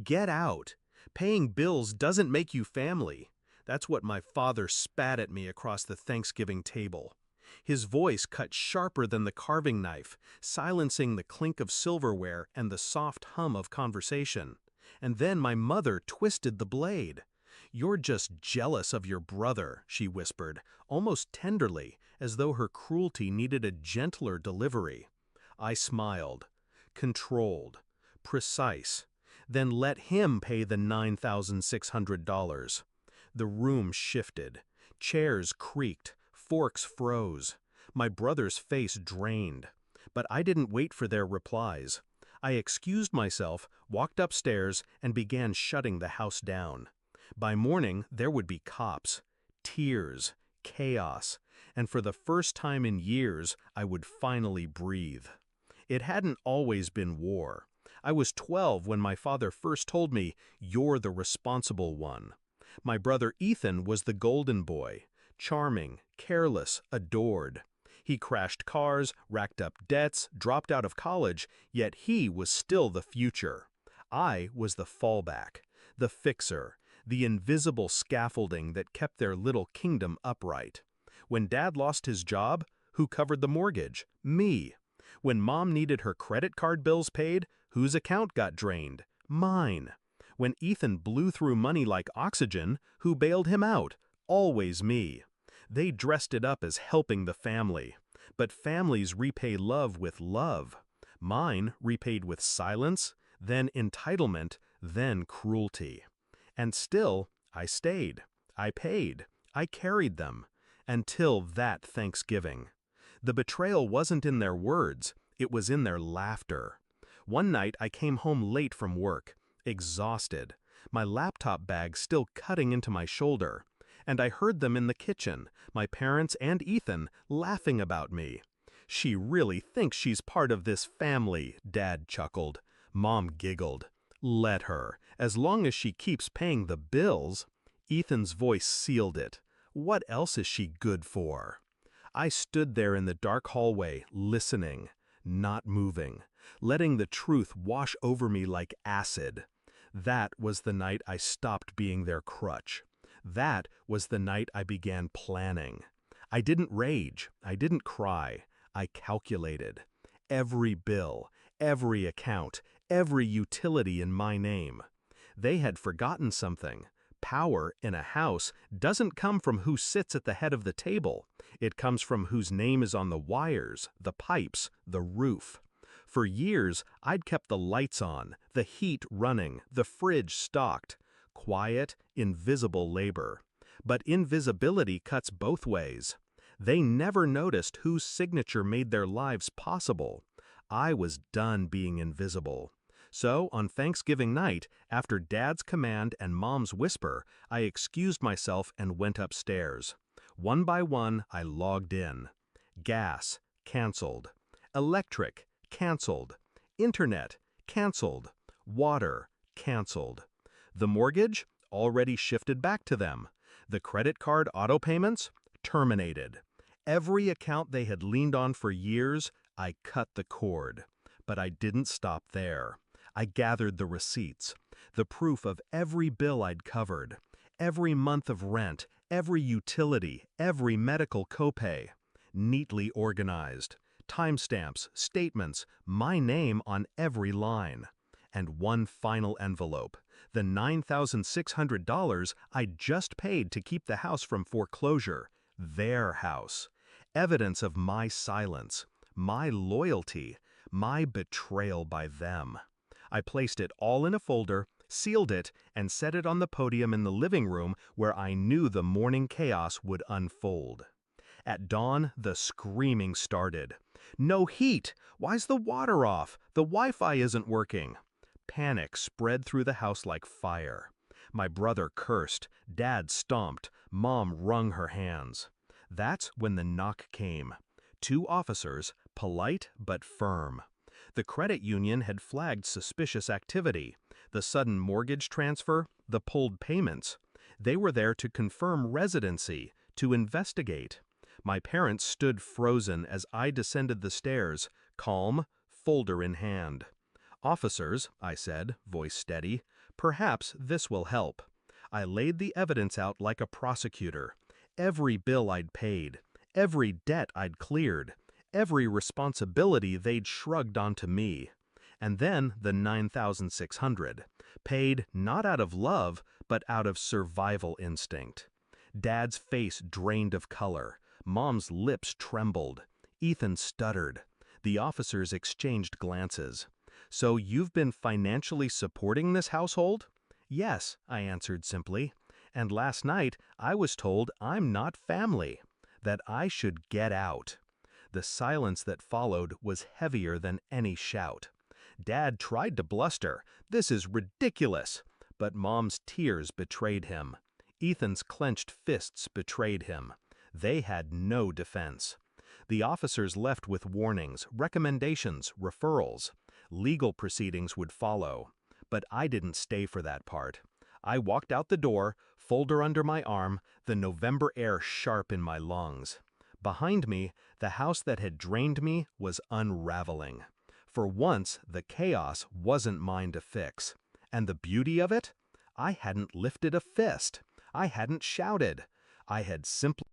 Get out. Paying bills doesn't make you family. That's what my father spat at me across the Thanksgiving table. His voice cut sharper than the carving knife, silencing the clink of silverware and the soft hum of conversation. And then my mother twisted the blade. "You're just jealous of your brother," she whispered, almost tenderly, as though her cruelty needed a gentler delivery. I smiled. Controlled. Precise. Then let him pay the $9,600. The room shifted. Chairs creaked. Forks froze. My brother's face drained. But I didn't wait for their replies. I excused myself, walked upstairs, and began shutting the house down. By morning, there would be cops, tears, chaos, and for the first time in years, I would finally breathe. It hadn't always been war. I was 12 when my father first told me, "You're the responsible one." My brother Ethan was the golden boy, charming, careless, adored. He crashed cars, racked up debts, dropped out of college, yet he was still the future. I was the fallback, the fixer, the invisible scaffolding that kept their little kingdom upright. When Dad lost his job, who covered the mortgage? Me. When Mom needed her credit card bills paid, whose account got drained? Mine. When Ethan blew through money like oxygen, who bailed him out? Always me. They dressed it up as helping the family. But families repay love with love. Mine repaid with silence, then entitlement, then cruelty. And still, I stayed. I paid. I carried them. Until that Thanksgiving. The betrayal wasn't in their words, it was in their laughter. One night I came home late from work, exhausted, my laptop bag still cutting into my shoulder, and I heard them in the kitchen, my parents and Ethan, laughing about me. "She really thinks she's part of this family," Dad chuckled. Mom giggled. "Let her, as long as she keeps paying the bills." Ethan's voice sealed it. "What else is she good for?" I stood there in the dark hallway, listening, not moving, letting the truth wash over me like acid. That was the night I stopped being their crutch. That was the night I began planning. I didn't rage, I didn't cry, I calculated. Every bill, every account, every utility in my name. They had forgotten something. Power in a house doesn't come from who sits at the head of the table. It comes from whose name is on the wires, the pipes, the roof. For years, I'd kept the lights on, the heat running, the fridge stocked. Quiet, invisible labor. But invisibility cuts both ways. They never noticed whose signature made their lives possible. I was done being invisible. So, on Thanksgiving night, after Dad's command and Mom's whisper, I excused myself and went upstairs. One by one, I logged in. Gas, canceled. Electric, canceled. Internet, canceled. Water, canceled. The mortgage, already shifted back to them. The credit card auto payments, terminated. Every account they had leaned on for years, I cut the cord. But I didn't stop there. I gathered the receipts, the proof of every bill I'd covered, every month of rent, every utility, every medical copay. Neatly organized. Timestamps, statements, my name on every line. And one final envelope, the $9,600 I'd just paid to keep the house from foreclosure. Their house. Evidence of my silence, my loyalty, my betrayal by them. I placed it all in a folder, sealed it, and set it on the podium in the living room where I knew the morning chaos would unfold. At dawn, the screaming started. "No heat! Why's the water off? The Wi-Fi isn't working!" Panic spread through the house like fire. My brother cursed, Dad stomped, Mom wrung her hands. That's when the knock came. 2 officers, polite but firm. The credit union had flagged suspicious activity, the sudden mortgage transfer, the pulled payments. They were there to confirm residency, to investigate. My parents stood frozen as I descended the stairs, calm, folder in hand. "Officers," I said, voice steady, "perhaps this will help." I laid the evidence out like a prosecutor. Every bill I'd paid, every debt I'd cleared, every responsibility they'd shrugged onto me. And then the 9,600, paid not out of love, but out of survival instinct. Dad's face drained of color. Mom's lips trembled. Ethan stuttered. The officers exchanged glances. "So you've been financially supporting this household?" "Yes," I answered simply. "And last night I was told I'm not family, that I should get out." The silence that followed was heavier than any shout. Dad tried to bluster, "This is ridiculous," but Mom's tears betrayed him. Ethan's clenched fists betrayed him. They had no defense. The officers left with warnings, recommendations, referrals. Legal proceedings would follow. But I didn't stay for that part. I walked out the door, folder under my arm, the November air sharp in my lungs. Behind me, the house that had drained me was unraveling. For once, the chaos wasn't mine to fix. And the beauty of it? I hadn't lifted a fist. I hadn't shouted. I had simply